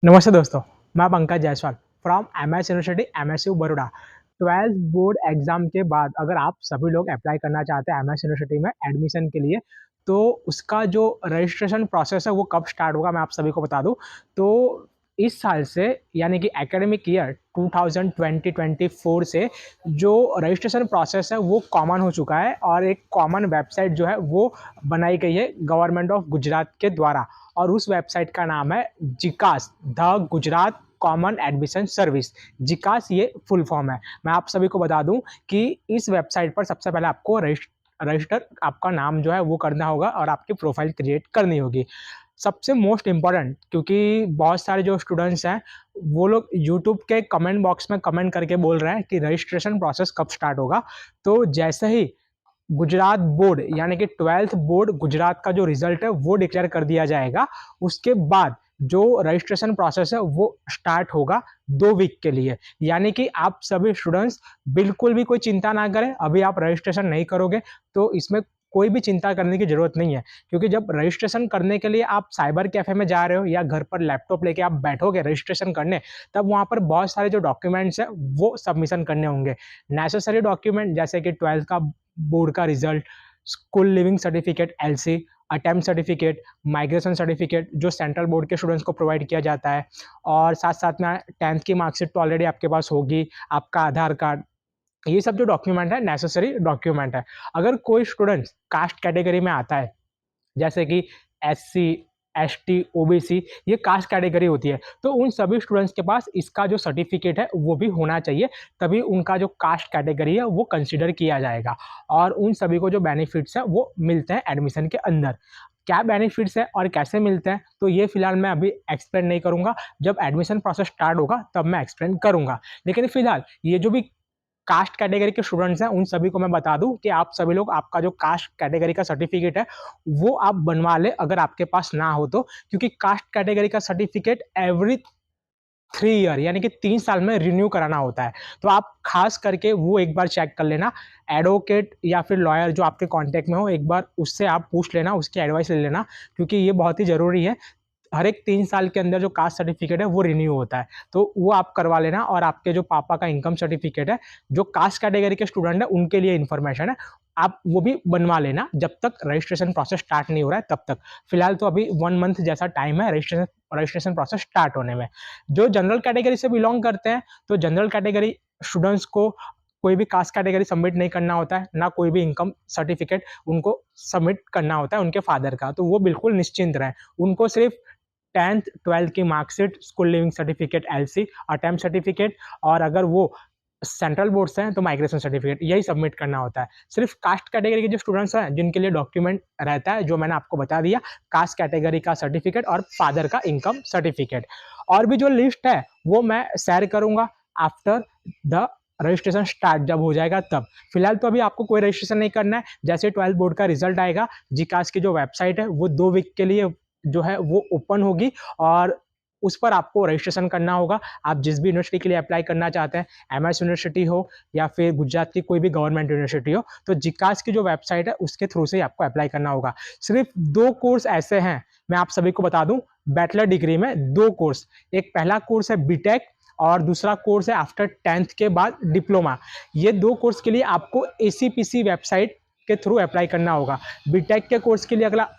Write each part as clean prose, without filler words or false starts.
नमस्ते दोस्तों, मैं Pankaj Jaiswal from MS university MSU Baroda. 12th board exam के बाद अगर आप सभी लोग अप्लाई करना चाहते हैं एमएस यूनिवर्सिटी में एडमिशन के लिए, तो उसका जो रजिस्ट्रेशन प्रोसेस है वो कब स्टार्ट होगा मैं आप सभी को बता दूँ। तो इस साल से यानी कि एकेडमिक ईयर 2020-24 से जो रजिस्ट्रेशन प्रोसेस है वो कॉमन हो चुका है और एक कॉमन वेबसाइट जो है वो बनाई गई है गवर्नमेंट ऑफ गुजरात के द्वारा। और उस वेबसाइट का नाम है जिकास the Gujarat common admission service. जिकास ये फुल फॉर्म है। मैं आप सभी को बता दूं कि इस वेबसाइट पर सबसे पहले आपको रजिस्टर आपका नाम जो है वो करना होगा और आपकी प्रोफाइल क्रिएट करनी होगी। सबसे मोस्ट इम्पॉर्टेंट, क्योंकि बहुत सारे जो स्टूडेंट्स हैं वो लोग यूट्यूब के कमेंट बॉक्स में कमेंट करके बोल रहे हैं कि रजिस्ट्रेशन प्रोसेस कब स्टार्ट होगा। तो जैसे ही गुजरात बोर्ड यानी कि 12th बोर्ड गुजरात का जो रिजल्ट है वो डिक्लेयर कर दिया जाएगा, उसके बाद जो रजिस्ट्रेशन प्रोसेस है वो स्टार्ट होगा 2 वीक के लिए। यानी कि आप सभी स्टूडेंट्स बिल्कुल भी कोई चिंता ना करें। अभी आप रजिस्ट्रेशन नहीं करोगे तो इसमें कोई भी चिंता करने की जरूरत नहीं है, क्योंकि जब रजिस्ट्रेशन करने के लिए आप साइबर कैफे में जा रहे हो या घर पर लैपटॉप लेके आप बैठोगे रजिस्ट्रेशन करने, तब वहाँ पर बहुत सारे जो डॉक्यूमेंट्स हैं वो सबमिशन करने होंगे। नेसेसरी डॉक्यूमेंट जैसे कि 12th का बोर्ड का result, school leaving certificate LC, attempt certificate, migration certificate जो सेंट्रल बोर्ड के स्टूडेंट्स को प्रोवाइड किया जाता है, और साथ साथ में 10th की मार्कशीट तो ऑलरेडी आपके पास होगी, आपका आधार कार्ड, ये सब जो डॉक्यूमेंट है नेसेसरी डॉक्यूमेंट है। अगर कोई स्टूडेंट कास्ट कैटेगरी में आता है जैसे कि एससी, एसटी, ओबीसी, ये कास्ट कैटेगरी होती है, तो उन सभी स्टूडेंट्स के पास इसका जो सर्टिफिकेट है वो भी होना चाहिए, तभी उनका जो कास्ट कैटेगरी है वो कंसिडर किया जाएगा और उन सभी को जो बेनिफिट्स हैं वो मिलते हैं एडमिशन के अंदर। क्या बेनिफिट्स हैं और कैसे मिलते हैं तो ये फिलहाल मैं अभी एक्सप्लेन नहीं करूंगा, जब एडमिशन प्रोसेस स्टार्ट होगा तब मैं एक्सप्लेन करूंगा। लेकिन फिलहाल ये जो भी कास्ट कैटेगरी के स्टूडेंट्स हैं उन सभी को मैं बता दूं कि आप सभी लोग आपका जो कास्ट कैटेगरी का सर्टिफिकेट है वो आप बनवा ले अगर आपके पास ना हो तो, क्योंकि कास्ट कैटेगरी का सर्टिफिकेट एवरी 3 ईयर यानी कि 3 साल में रिन्यू कराना होता है। तो आप खास करके वो एक बार चेक कर लेना। एडवोकेट या फिर लॉयर जो आपके कांटेक्ट में हो एक बार उससे आप पूछ लेना, उसकी एडवाइस ले लेना, क्योंकि ये बहुत ही ज़रूरी है। हर एक 3 साल के अंदर जो कास्ट सर्टिफिकेट है वो रिन्यू होता है, तो वो आप करवा लेना। और आपके जो पापा का इनकम सर्टिफिकेट है जो कास्ट कैटेगरी के स्टूडेंट है उनके लिए इन्फॉर्मेशन है, आप वो भी बनवा लेना जब तक रजिस्ट्रेशन प्रोसेस स्टार्ट नहीं हो रहा है तब तक। फिलहाल तो अभी 1 मंथ जैसा टाइम है रजिस्ट्रेशन प्रोसेस स्टार्ट होने में। जो जनरल कैटेगरी से बिलोंग करते हैं तो जनरल कैटेगरी स्टूडेंट्स को कोई भी कास्ट कैटेगरी सबमिट नहीं करना होता है, ना कोई भी इनकम सर्टिफिकेट उनको सबमिट करना होता है उनके फादर का, तो वो बिल्कुल निश्चिंत रहें। उनको सिर्फ 10th 12th की marksheet, school leaving certificate LC, attempt certificate, और अगर वो सेंट्रल बोर्ड से हैं तो माइग्रेशन सर्टिफिकेट यही सबमिट करना होता है। सिर्फ कास्ट कैटेगरी के जो स्टूडेंट्स हैं जिनके लिए डॉक्यूमेंट रहता है जो मैंने आपको बता दिया, कास्ट कैटेगरी का सर्टिफिकेट और फादर का इनकम सर्टिफिकेट। और भी जो लिस्ट है वो मैं शेयर करूंगा आफ्टर द रजिस्ट्रेशन स्टार्ट जब हो जाएगा तब। फिलहाल तो अभी आपको कोई रजिस्ट्रेशन नहीं करना है। जैसे 12th बोर्ड का रिजल्ट आएगा जिकास की जो वेबसाइट है वो 2 वीक के लिए जो है वो ओपन होगी और उस पर आपको रजिस्ट्रेशन करना होगा। आप जिस भी यूनिवर्सिटी के लिए अप्लाई करना चाहते हैं, एमएस यूनिवर्सिटी हो या फिर गुजरात की कोई भी गवर्नमेंट यूनिवर्सिटी हो, तो जिकास की जो वेबसाइट है उसके थ्रू से ही आपको अप्लाई करना होगा। सिर्फ 2 कोर्स ऐसे हैं, मैं आप सभी को बता दूं, बैचलर डिग्री में 2 कोर्स। एक पहला कोर्स है बीटेक और दूसरा कोर्स है आफ्टर 10th के बाद डिप्लोमा। ये 2 कोर्स के लिए आपको एसीपीसी वेबसाइट के थ्रू अप्लाई करना होगा। बीटेक के कोर्स के लिए अगला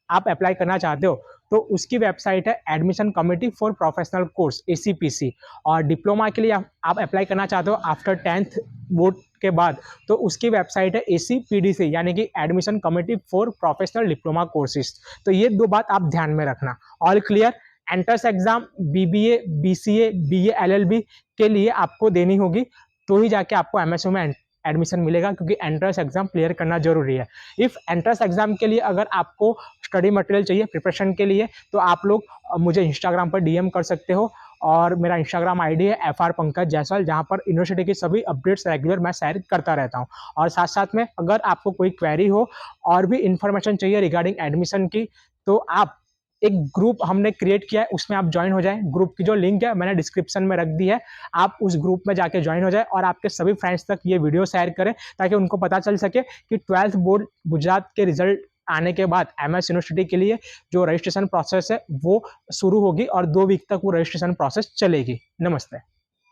आप अप्लाई करना चाहते हो तो उसकी वेबसाइट है admission committee for professional course ACPC. और डिप्लोमा के लिए आप अप्लाई करना चाहते हो आफ्टर 10th बोर्ड के बाद तो उसकी वेबसाइट है एसीपीडीसी यानी कि admission committee for professional diploma courses. तो ये 2 बात आप ध्यान में रखना। All clear? Entrance exam BBA, BCA, BA, LLB के लिए आपको देनी होगी, तो ही जाके आपको एमएसयू में एडमिशन मिलेगा, क्योंकि एंट्रेंस एग्जाम क्लियर करना जरूरी है। इफ एंट्रेंस एग्जाम के लिए अगर आपको स्टडी मटेरियल चाहिए प्रिपरेशन के लिए तो आप लोग मुझे इंस्टाग्राम पर डीएम कर सकते हो, और मेरा इंस्टाग्राम आईडी है FR पंकज जायसवाल, जहाँ पर यूनिवर्सिटी की सभी अपडेट्स रेगुलर मैं शेयर करता रहता हूँ। और साथ साथ में अगर आपको कोई क्वेरी हो और भी इंफॉर्मेशन चाहिए रिगार्डिंग एडमिशन की, तो आप एक ग्रुप हमने क्रिएट किया है उसमें आप ज्वाइन हो जाएं। ग्रुप की जो लिंक है मैंने डिस्क्रिप्शन में रख दी है, आप उस ग्रुप में जाके ज्वाइन हो जाए और आपके सभी फ्रेंड्स तक ये वीडियो शेयर करें ताकि उनको पता चल सके कि 12th बोर्ड गुजरात के रिजल्ट आने के बाद एमएस यूनिवर्सिटी के लिए जो रजिस्ट्रेशन प्रोसेस है वो शुरू होगी और 2 वीक तक वो रजिस्ट्रेशन प्रोसेस चलेगी। नमस्ते।